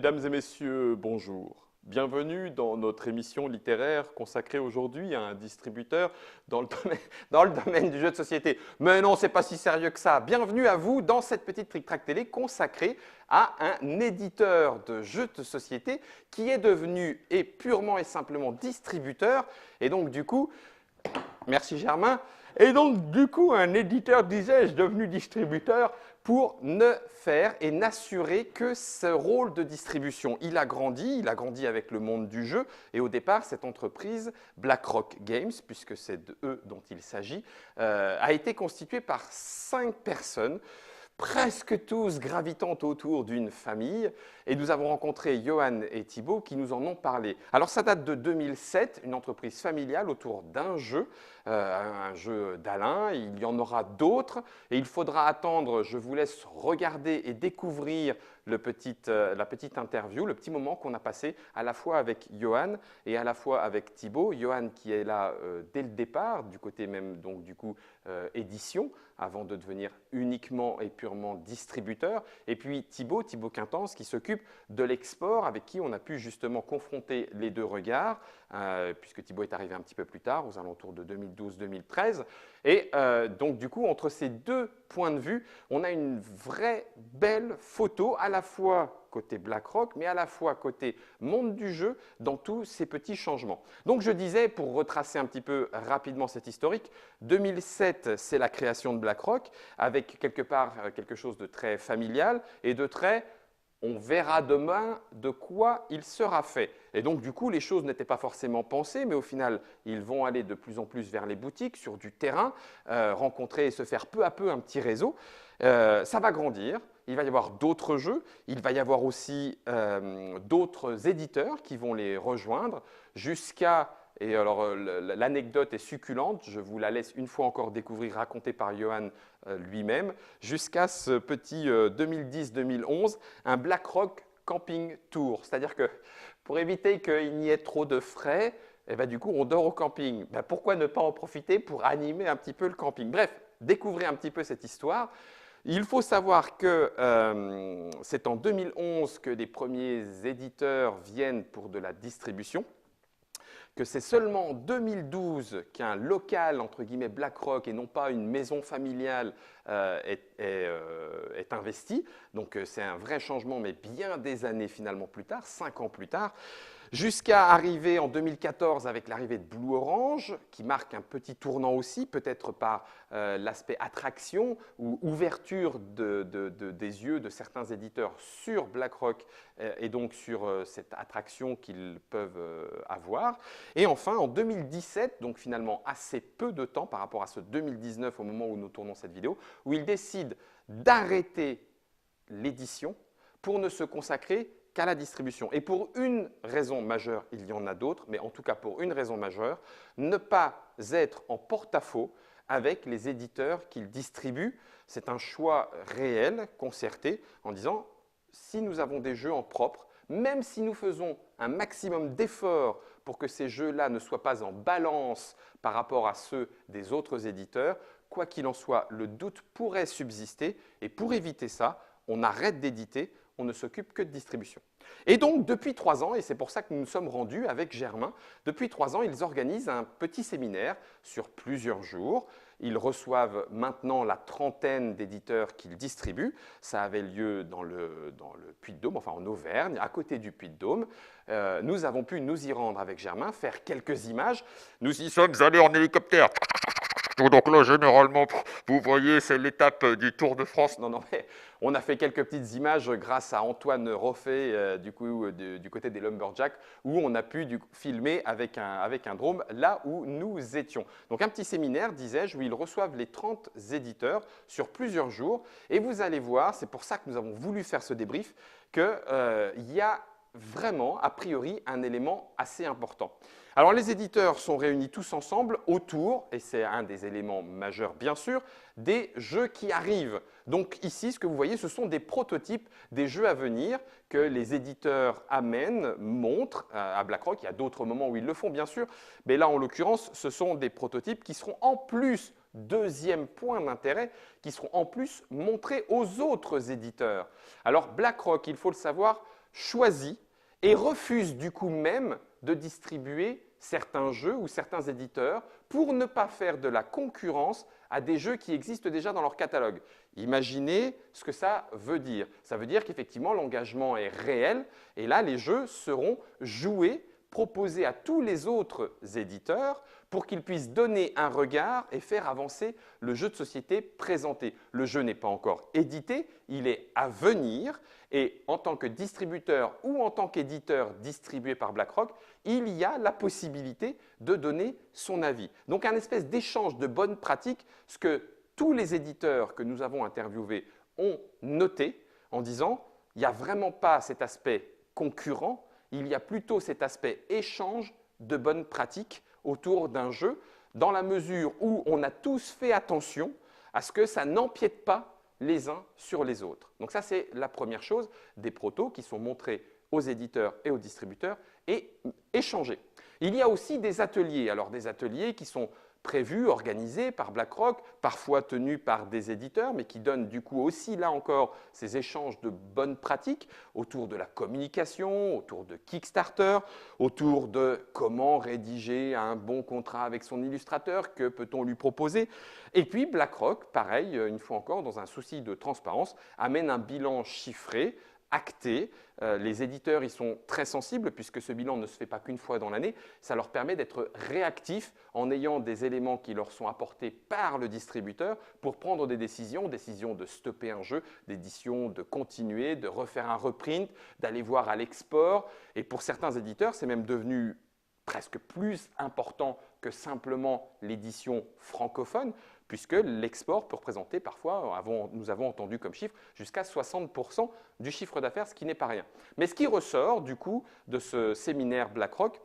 Mesdames et messieurs, bonjour. Bienvenue dans notre émission littéraire consacrée aujourd'hui à un distributeur dans le domaine du jeu de société. Mais non, c'est pas si sérieux que ça. Bienvenue à vous dans cette petite tric-trac télé consacrée à un éditeur de jeux de société qui est devenu purement et simplement distributeur. Et donc du coup, merci Germain, et donc du coup un éditeur, disais-je, devenu distributeur pour ne faire et n'assurer que ce rôle de distribution. Il a grandi avec le monde du jeu et au départ cette entreprise, BlackRock Games, puisque c'est d'eux dont il s'agit, a été constituée par 5 personnes, presque tous gravitant autour d'une famille, et nous avons rencontré Johan et Thibaut qui nous en ont parlé. Alors ça date de 2007, une entreprise familiale autour d'un jeu d'Alain, il y en aura d'autres, et il faudra attendre, je vous laisse regarder et découvrir la petite interview, le petit moment qu'on a passé à la fois avec Johan et à la fois avec Thibaut. Johan qui est là dès le départ, du côté même donc du coup édition, avant de devenir uniquement et purement distributeur. Et puis Thibaut Quintance qui s'occupe de l'export, avec qui on a pu justement confronter les deux regards, puisque Thibaut est arrivé un petit peu plus tard, aux alentours de 2012-2013. Et donc du coup, entre ces deux points de vue, on a une vraie belle photo, à la fois côté BlackRock, mais à la fois côté monde du jeu, dans tous ces petits changements. Donc je disais, pour retracer un petit peu rapidement cet historique, 2007, c'est la création de BlackRock, avec quelque part quelque chose de très familial et de très on verra demain de quoi il sera fait. Et donc, du coup, les choses n'étaient pas forcément pensées, mais au final, ils vont aller de plus en plus vers les boutiques, sur du terrain, rencontrer et se faire peu à peu un petit réseau. Ça va grandir, il va y avoir d'autres jeux, il va y avoir aussi d'autres éditeurs qui vont les rejoindre jusqu'à… Et alors, l'anecdote est succulente, je vous la laisse une fois encore découvrir, racontée par Johan lui-même, jusqu'à ce petit 2010-2011, un BlackRock Camping Tour. C'est-à-dire que pour éviter qu'il n'y ait trop de frais, eh ben, du coup, on dort au camping. Ben, pourquoi ne pas en profiter pour animer un petit peu le camping? Bref, découvrez un petit peu cette histoire. Il faut savoir que c'est en 2011 que les premiers éditeurs viennent pour de la distribution, que c'est seulement en 2012 qu'un local, entre guillemets, BlackRock, et non pas une maison familiale, est investi. Donc c'est un vrai changement, mais bien des années finalement plus tard, 5 ans plus tard, jusqu'à arriver en 2014 avec l'arrivée de Blue Orange, qui marque un petit tournant aussi, peut-être par l'aspect attraction ou ouverture des yeux de certains éditeurs sur BlackRock et donc sur cette attraction qu'ils peuvent avoir. Et enfin, en 2017, donc finalement assez peu de temps par rapport à ce 2019 au moment où nous tournons cette vidéo, où ils décident d'arrêter l'édition pour ne se consacrer qu'à la distribution. Et pour une raison majeure, il y en a d'autres, mais en tout cas pour une raison majeure, ne pas être en porte-à-faux avec les éditeurs qu'ils distribuent. C'est un choix réel, concerté, en disant si nous avons des jeux en propre, même si nous faisons un maximum d'efforts pour que ces jeux-là ne soient pas en balance par rapport à ceux des autres éditeurs, quoi qu'il en soit, le doute pourrait subsister et pour éviter ça, on arrête d'éditer, on ne s'occupe que de distribution. Et donc, depuis 3 ans, et c'est pour ça que nous nous sommes rendus avec Germain, depuis 3 ans, ils organisent un petit séminaire sur plusieurs jours. Ils reçoivent maintenant la trentaine d'éditeurs qu'ils distribuent. Ça avait lieu dans le Puy-de-Dôme, enfin en Auvergne, à côté du Puy-de-Dôme. Nous avons pu nous y rendre avec Germain, faire quelques images. Nous y sommes allés en hélicoptère. Donc là, généralement, vous voyez, c'est l'étape du Tour de France. Non, mais on a fait quelques petites images grâce à Antoine Roffet, du côté des Lumberjacks, où on a pu filmer avec un drone là où nous étions. Donc un petit séminaire, disais-je, où ils reçoivent les 30 éditeurs sur plusieurs jours. Et vous allez voir, c'est pour ça que nous avons voulu faire ce débrief, qu'il y a vraiment, a priori, un élément assez important. Alors, les éditeurs sont réunis tous ensemble autour, et c'est un des éléments majeurs bien sûr, des jeux qui arrivent. Donc ici, ce que vous voyez, ce sont des prototypes des jeux à venir que les éditeurs amènent, montrent à BlackRock. Il y a d'autres moments où ils le font bien sûr, mais là en l'occurrence, ce sont des prototypes qui seront en plus, deuxième point d'intérêt, qui seront en plus montrés aux autres éditeurs. Alors BlackRock, il faut le savoir, choisit et refuse du coup même de distribuer certains jeux ou certains éditeurs pour ne pas faire de la concurrence à des jeux qui existent déjà dans leur catalogue. Imaginez ce que ça veut dire. Ça veut dire qu'effectivement l'engagement est réel et là les jeux seront joués, proposés à tous les autres éditeurs pour qu'ils puissent donner un regard et faire avancer le jeu de société présenté. Le jeu n'est pas encore édité, il est à venir et en tant que distributeur ou en tant qu'éditeur distribué par BlackRock, il y a la possibilité de donner son avis. Donc un espèce d'échange de bonnes pratiques, ce que tous les éditeurs que nous avons interviewés ont noté en disant il n'y a vraiment pas cet aspect concurrent, il y a plutôt cet aspect échange de bonnes pratiques autour d'un jeu, dans la mesure où on a tous fait attention à ce que ça n'empiète pas les uns sur les autres. Donc ça, c'est la première chose, des protos qui sont montrés aux éditeurs et aux distributeurs et échangés. Il y a aussi des ateliers, alors des ateliers qui sont prévus, organisés par BlackRock, parfois tenus par des éditeurs, mais qui donnent du coup aussi, là encore, ces échanges de bonnes pratiques autour de la communication, autour de Kickstarter, autour de comment rédiger un bon contrat avec son illustrateur, que peut-on lui proposer. Et puis BlackRock, pareil, une fois encore, dans un souci de transparence, amène un bilan chiffré, acté. Les éditeurs y sont très sensibles puisque ce bilan ne se fait pas qu'une fois dans l'année. Ça leur permet d'être réactifs en ayant des éléments qui leur sont apportés par le distributeur pour prendre des décisions de stopper un jeu, d'édition, de continuer, de refaire un reprint, d'aller voir à l'export. Et pour certains éditeurs, c'est même devenu presque plus important que simplement l'édition francophone, puisque l'export peut représenter parfois, nous avons entendu comme chiffre, jusqu'à 60% du chiffre d'affaires, ce qui n'est pas rien. Mais ce qui ressort du coup de ce séminaire BlackRock,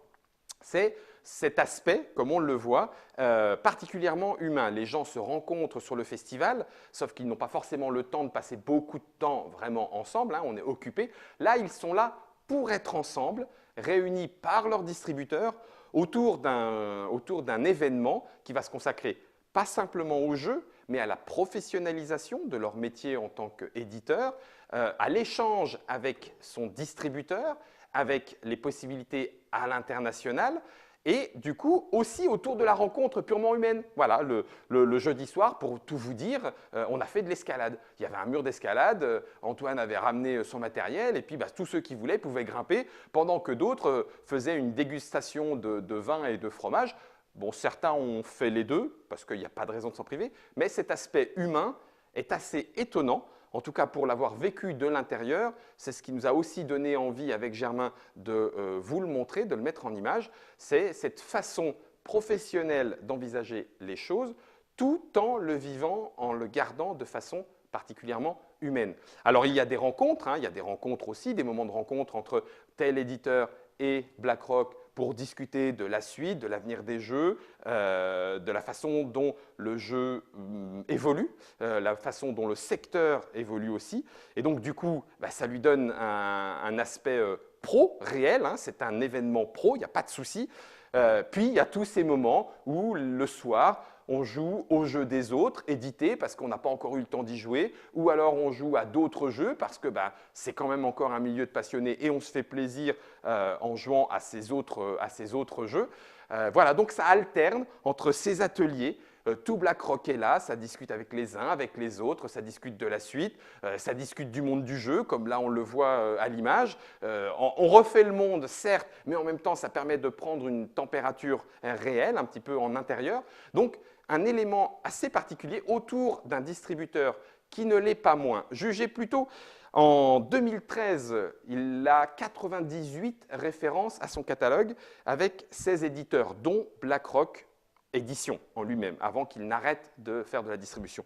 c'est cet aspect, comme on le voit, particulièrement humain. Les gens se rencontrent sur le festival, sauf qu'ils n'ont pas forcément le temps de passer beaucoup de temps vraiment ensemble, hein, on est occupés. Là, ils sont là pour être ensemble, réunis par leur distributeur autour d'un événement qui va se consacrer pas simplement au jeu, mais à la professionnalisation de leur métier en tant qu'éditeur, à l'échange avec son distributeur, avec les possibilités à l'international et du coup aussi autour de la rencontre purement humaine. Voilà, le jeudi soir, pour tout vous dire, on a fait de l'escalade. Il y avait un mur d'escalade, Antoine avait ramené son matériel et puis tous ceux qui voulaient pouvaient grimper pendant que d'autres faisaient une dégustation de vin et de fromage. Bon, certains ont fait les deux, parce qu'il n'y a pas de raison de s'en priver, mais cet aspect humain est assez étonnant. En tout cas, pour l'avoir vécu de l'intérieur, c'est ce qui nous a aussi donné envie avec Germain de vous le montrer, de le mettre en image. C'est cette façon professionnelle d'envisager les choses, tout en le vivant, en le gardant de façon particulièrement humaine. Alors, il y a des rencontres, hein, il y a des rencontres aussi, des moments de rencontre entre tel éditeur et BlackRock, pour discuter de la suite, de l'avenir des jeux, de la façon dont le jeu évolue, la façon dont le secteur évolue aussi. Et donc, du coup, ça lui donne un aspect pro, réel, hein, c'est un événement pro, il n'y a pas de souci. Puis, il y a tous ces moments où, le soir, on joue aux jeux des autres, édités parce qu'on n'a pas encore eu le temps d'y jouer, ou alors on joue à d'autres jeux parce que c'est quand même encore un milieu de passionnés et on se fait plaisir en jouant à ces autres jeux. Voilà, donc ça alterne entre ces ateliers. Tout BlackRock est là, ça discute avec les uns, avec les autres, ça discute de la suite, ça discute du monde du jeu, comme là on le voit à l'image. On refait le monde, certes, mais en même temps ça permet de prendre une température réelle, un petit peu en intérieur. Donc un élément assez particulier autour d'un distributeur qui ne l'est pas moins. Jugez plutôt, en 2013, il a 98 références à son catalogue avec 16 éditeurs, dont BlackRock Édition en lui-même, avant qu'il n'arrête de faire de la distribution.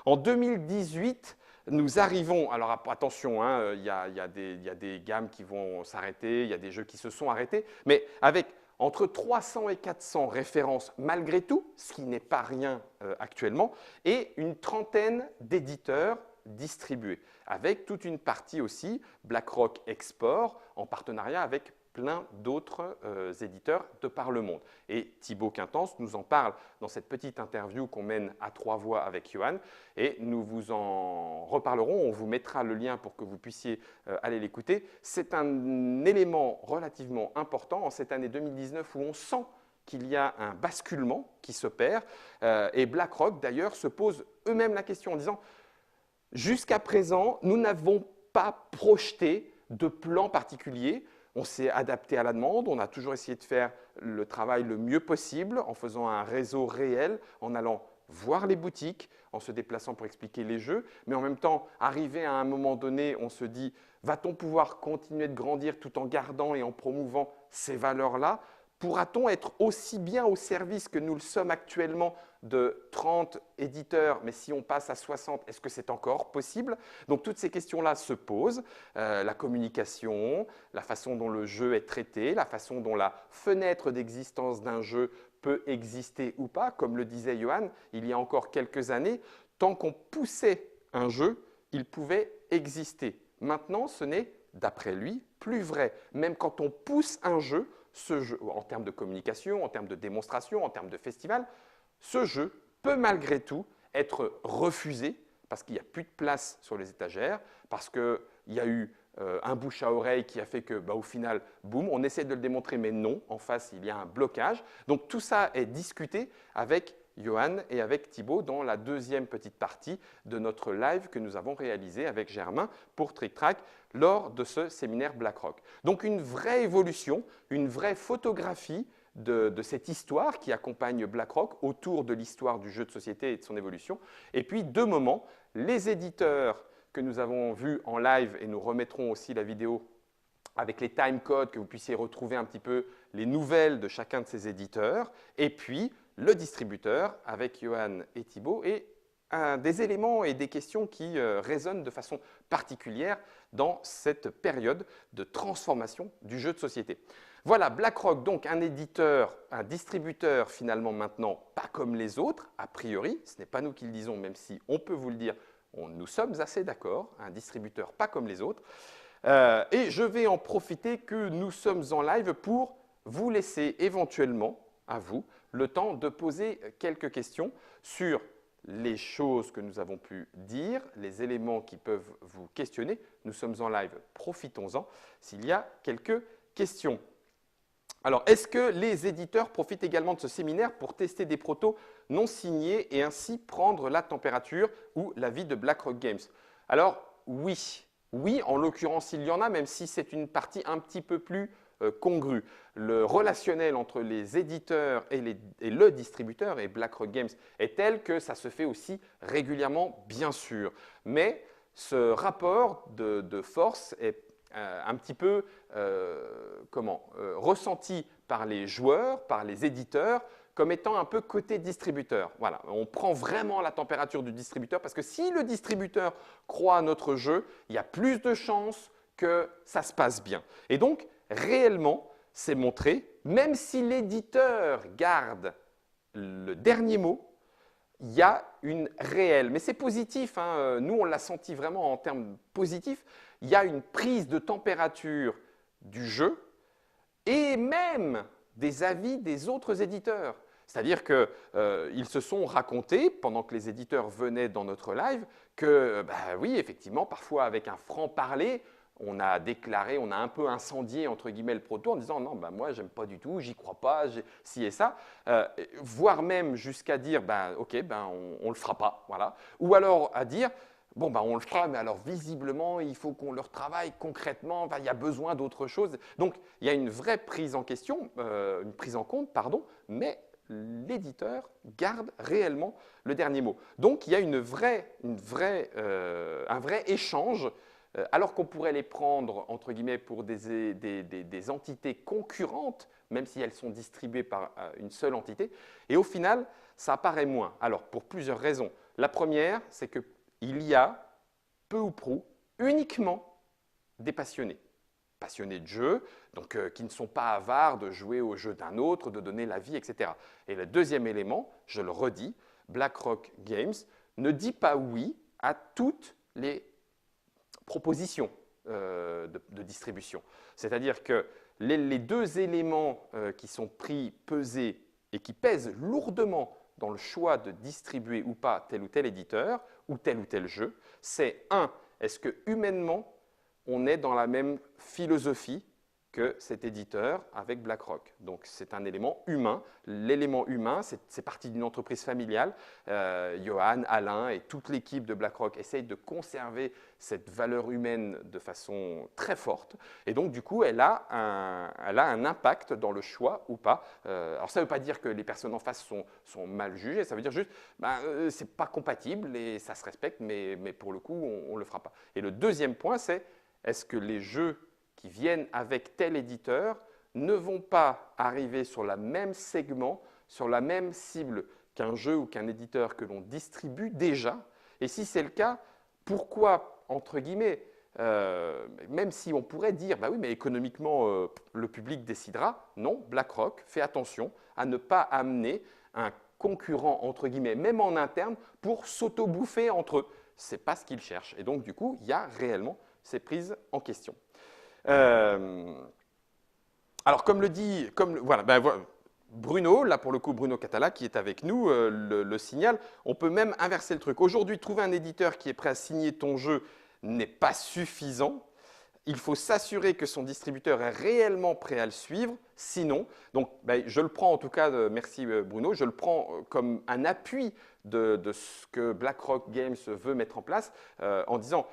En 2018, nous arrivons, alors attention, hein, il y a des gammes qui vont s'arrêter, il y a des jeux qui se sont arrêtés, mais avec entre 300 et 400 références malgré tout, ce qui n'est pas rien actuellement, et une trentaine d'éditeurs distribués, avec toute une partie aussi BlackRock Export en partenariat avec plein d'autres éditeurs de par le monde. Et Thibaut Quintence nous en parle dans cette petite interview qu'on mène à 3 voix avec Johan, et nous vous en reparlerons. On vous mettra le lien pour que vous puissiez aller l'écouter. C'est un élément relativement important en cette année 2019 où on sent qu'il y a un basculement qui s'opère, et BlackRock d'ailleurs se pose eux-mêmes la question en disant « Jusqu'à présent, nous n'avons pas projeté de plan particulier. On s'est adapté à la demande, on a toujours essayé de faire le travail le mieux possible en faisant un réseau réel, en allant voir les boutiques, en se déplaçant pour expliquer les jeux, mais en même temps, arrivé à un moment donné, on se dit « Va-t-on pouvoir continuer de grandir tout en gardant et en promouvant ces valeurs-là ? Pourra-t-on être aussi bien au service que nous le sommes actuellement de 30 éditeurs, mais si on passe à 60, est-ce que c'est encore possible ?» Donc toutes ces questions-là se posent. La communication, la façon dont le jeu est traité, la façon dont la fenêtre d'existence d'un jeu peut exister ou pas. Comme le disait Johan, il y a encore quelques années, tant qu'on poussait un jeu, il pouvait exister. Maintenant, ce n'est, d'après lui, plus vrai. Même quand on pousse un jeu, ce jeu, en termes de communication, en termes de démonstration, en termes de festival, ce jeu peut malgré tout être refusé parce qu'il n'y a plus de place sur les étagères, parce qu'il y a eu un bouche à oreille qui a fait que, au final, boum, on essaie de le démontrer, mais non, en face, il y a un blocage. Donc tout ça est discuté avec Johan et avec Thibaut dans la deuxième petite partie de notre live que nous avons réalisé avec Germain pour Trick Track lors de ce séminaire BlackRock. Donc une vraie évolution, une vraie photographie de cette histoire qui accompagne BlackRock autour de l'histoire du jeu de société et de son évolution. Et puis 2 moments, les éditeurs que nous avons vus en live, et nous remettrons aussi la vidéo avec les timecodes, que vous puissiez retrouver un petit peu les nouvelles de chacun de ces éditeurs, et puis le distributeur avec Johan et Thibaut, et des éléments et des questions qui résonnent de façon particulière dans cette période de transformation du jeu de société. Voilà, BlackRock, donc un éditeur, un distributeur finalement maintenant pas comme les autres, a priori, ce n'est pas nous qui le disons, même si on peut vous le dire, nous sommes assez d'accord, un distributeur pas comme les autres. Et je vais en profiter que nous sommes en live pour vous laisser éventuellement, à vous, le temps de poser quelques questions sur les choses que nous avons pu dire, les éléments qui peuvent vous questionner. Nous sommes en live, profitons-en s'il y a quelques questions. Alors, est-ce que les éditeurs profitent également de ce séminaire pour tester des protos non signés et ainsi prendre la température ou l'avis de BlackRock Games? Alors, oui. Oui, en l'occurrence, il y en a, même si c'est une partie un petit peu plus congrue. Le relationnel entre les éditeurs et le distributeur et BlackRock Games est tel que ça se fait aussi régulièrement, bien sûr. Mais ce rapport de force est un petit peu ressenti par les joueurs, par les éditeurs, comme étant un peu côté distributeur. Voilà, on prend vraiment la température du distributeur parce que si le distributeur croit à notre jeu, il y a plus de chances que ça se passe bien. Et donc, réellement, c'est montré, même si l'éditeur garde le dernier mot, il y a une réelle, mais c'est positif, hein, nous on l'a senti vraiment en termes positifs, il y a une prise de température du jeu et même des avis des autres éditeurs. C'est-à-dire qu'ils se sont racontés, pendant que les éditeurs venaient dans notre live, que oui, effectivement, parfois avec un franc-parler, on a déclaré, on a un peu incendié entre guillemets le proto en disant non, moi j'aime pas du tout, j'y crois pas, ci et ça, voire même jusqu'à dire ok, on le fera pas, voilà. Ou alors à dire bon, on le fera, mais alors visiblement, il faut qu'on le retravaille concrètement, il y a besoin d'autre chose. Donc, il y a une vraie prise en question, une prise en compte, pardon, mais l'éditeur garde réellement le dernier mot. Donc, il y a un vrai échange, alors qu'on pourrait les prendre, entre guillemets, pour des entités concurrentes, même si elles sont distribuées par une seule entité. Et au final, ça apparaît moins. Alors, pour plusieurs raisons. La première, c'est que il y a, peu ou prou, uniquement des passionnés. Passionnés de jeu, donc qui ne sont pas avares de jouer au jeu d'un autre, de donner l'avis, etc. Et le deuxième élément, je le redis, BlackRock Games ne dit pas oui à toutes les propositions de distribution. C'est-à-dire que Les deux éléments qui sont pris, pesés et qui pèsent lourdement dans le choix de distribuer ou pas tel ou tel éditeur ou tel jeu, c'est un, est-ce que humainement, on est dans la même philosophie que cet éditeur avec BlackRock. Donc c'est un élément humain. L'élément humain, c'est parti d'une entreprise familiale. Johan, Alain et toute l'équipe de BlackRock essayent de conserver cette valeur humaine de façon très forte. Et donc du coup, elle a un impact dans le choix ou pas. Alors ça ne veut pas dire que les personnes en face sont mal jugées, ça veut dire juste c'est pas compatible et ça se respecte, mais pour le coup, on ne le fera pas. Et le deuxième point, c'est est-ce que les jeux qui viennent avec tel éditeur ne vont pas arriver sur le même segment, sur la même cible qu'un jeu ou qu'un éditeur que l'on distribue déjà. Et si c'est le cas, pourquoi, entre guillemets, même si on pourrait dire, bah oui, mais économiquement, le public décidera, non, BlackRock fait attention à ne pas amener un concurrent, entre guillemets, même en interne, pour s'auto-bouffer entre eux. Ce n'est pas ce qu'ils cherchent. Et donc, du coup, il y a réellement ces prises en question. Alors, comme le dit, voilà, Bruno, là pour le coup Bruno Catala qui est avec nous, le signale, on peut même inverser le truc. Aujourd'hui, trouver un éditeur qui est prêt à signer ton jeu n'est pas suffisant. Il faut s'assurer que son distributeur est réellement prêt à le suivre, sinon, donc je le prends en tout cas, merci Bruno, je le prends comme un appui de ce que BlackRock Games veut mettre en place en disant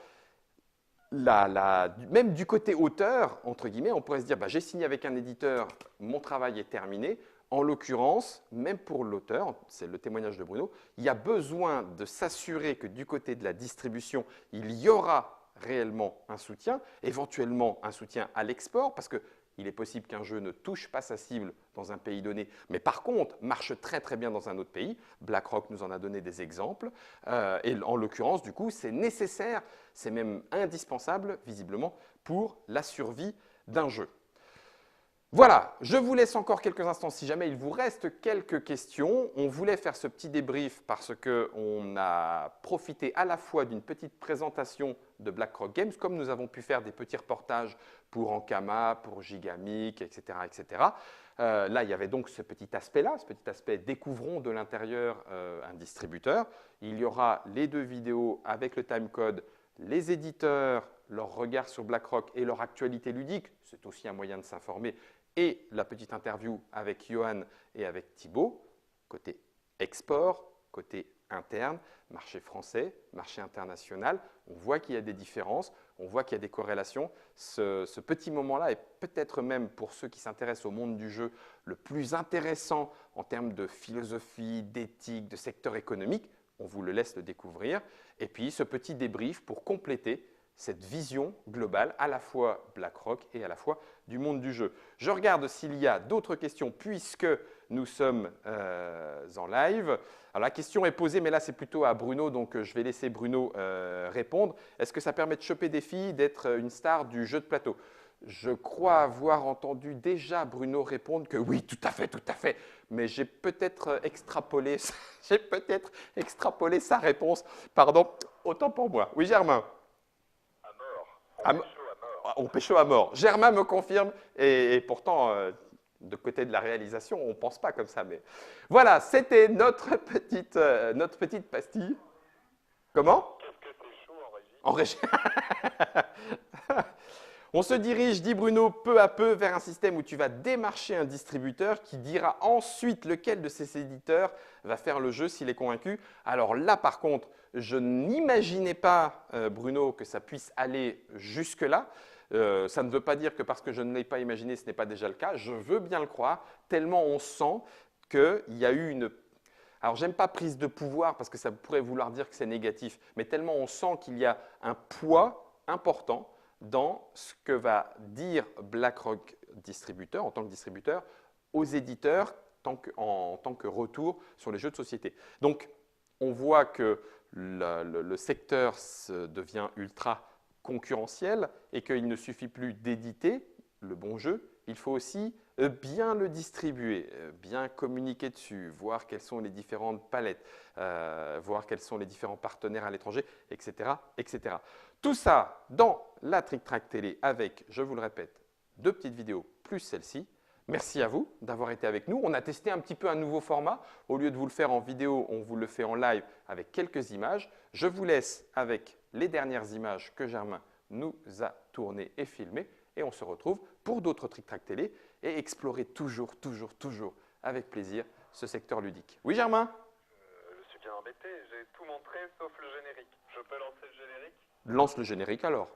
même du côté auteur, entre guillemets, on pourrait se dire j'ai signé avec un éditeur, mon travail est terminé. En l'occurrence, même pour l'auteur, c'est le témoignage de Bruno, il y a besoin de s'assurer que du côté de la distribution, il y aura réellement un soutien, éventuellement un soutien à l'export, parce qu'il est possible qu'un jeu ne touche pas sa cible dans un pays donné, mais par contre marche très très bien dans un autre pays. BlackRock nous en a donné des exemples. Et en l'occurrence, du coup, c'est nécessaire, c'est même indispensable, visiblement, pour la survie d'un jeu. Voilà, je vous laisse encore quelques instants si jamais il vous reste quelques questions. On voulait faire ce petit débrief parce qu'on a profité à la fois d'une petite présentation de BlackRock Games, comme nous avons pu faire des petits reportages pour Ankama, pour Gigamic, etc. etc. Là, il y avait donc ce petit aspect-là, ce petit aspect découvrons de l'intérieur un distributeur. Il y aura les deux vidéos avec le timecode, les éditeurs, leur regard sur BlackRock et leur actualité ludique, c'est aussi un moyen de s'informer, et la petite interview avec Johan et avec Thibaut, côté export, côté interne, marché français, marché international. On voit qu'il y a des différences, on voit qu'il y a des corrélations. Ce petit moment-là est peut-être même pour ceux qui s'intéressent au monde du jeu le plus intéressant en termes de philosophie, d'éthique, de secteur économique. On vous le laisse le découvrir. Et puis ce petit débrief pour compléter cette vision globale à la fois BlackRock et à la fois du monde du jeu. Je regarde s'il y a d'autres questions puisque nous sommes en live. Alors la question est posée, mais là c'est plutôt à Bruno, donc je vais laisser Bruno répondre. Est-ce que ça permet de choper des filles, d'être une star du jeu de plateau? Je crois avoir entendu déjà Bruno répondre que oui, tout à fait, mais j'ai peut-être extrapolé sa réponse. Pardon, autant pour moi. Oui, Germain. On pécho à mort. Germain me confirme, et pourtant, de côté de la réalisation, on ne pense pas comme ça. Mais voilà, c'était notre petite pastille. Comment? Qu'est-ce que c'est chaud en régie? En régie. On se dirige, dit Bruno, peu à peu vers un système où tu vas démarcher un distributeur qui dira ensuite lequel de ces éditeurs va faire le jeu s'il est convaincu. Alors là, par contre, je n'imaginais pas, Bruno, que ça puisse aller jusque-là. Ça ne veut pas dire que parce que je ne l'ai pas imaginé, ce n'est pas déjà le cas. Je veux bien le croire, tellement on sent qu'il y a eu une… Alors, j'aime pas prise de pouvoir parce que ça pourrait vouloir dire que c'est négatif, mais tellement on sent qu'il y a un poids important dans ce que va dire BlackRock distributeur, en tant que distributeur, aux éditeurs en tant que retour sur les jeux de société. Donc, on voit que le secteur devient ultra concurrentiel et qu'il ne suffit plus d'éditer le bon jeu, il faut aussi bien le distribuer, bien communiquer dessus, voir quelles sont les différentes palettes, voir quels sont les différents partenaires à l'étranger, etc., etc. Tout ça dans la Trick Track Télé avec, je vous le répète, 2 petites vidéos plus celle-ci. Merci à vous d'avoir été avec nous. On a testé un petit peu un nouveau format. Au lieu de vous le faire en vidéo, on vous le fait en live avec quelques images. Je vous laisse avec les dernières images que Germain nous a tournées et filmées. Et on se retrouve pour d'autres Trick Track télé et explorer toujours avec plaisir ce secteur ludique. Oui Germain? Je suis bien embêté, j'ai tout montré sauf le générique. Je peux lancer le générique? Lance le générique alors.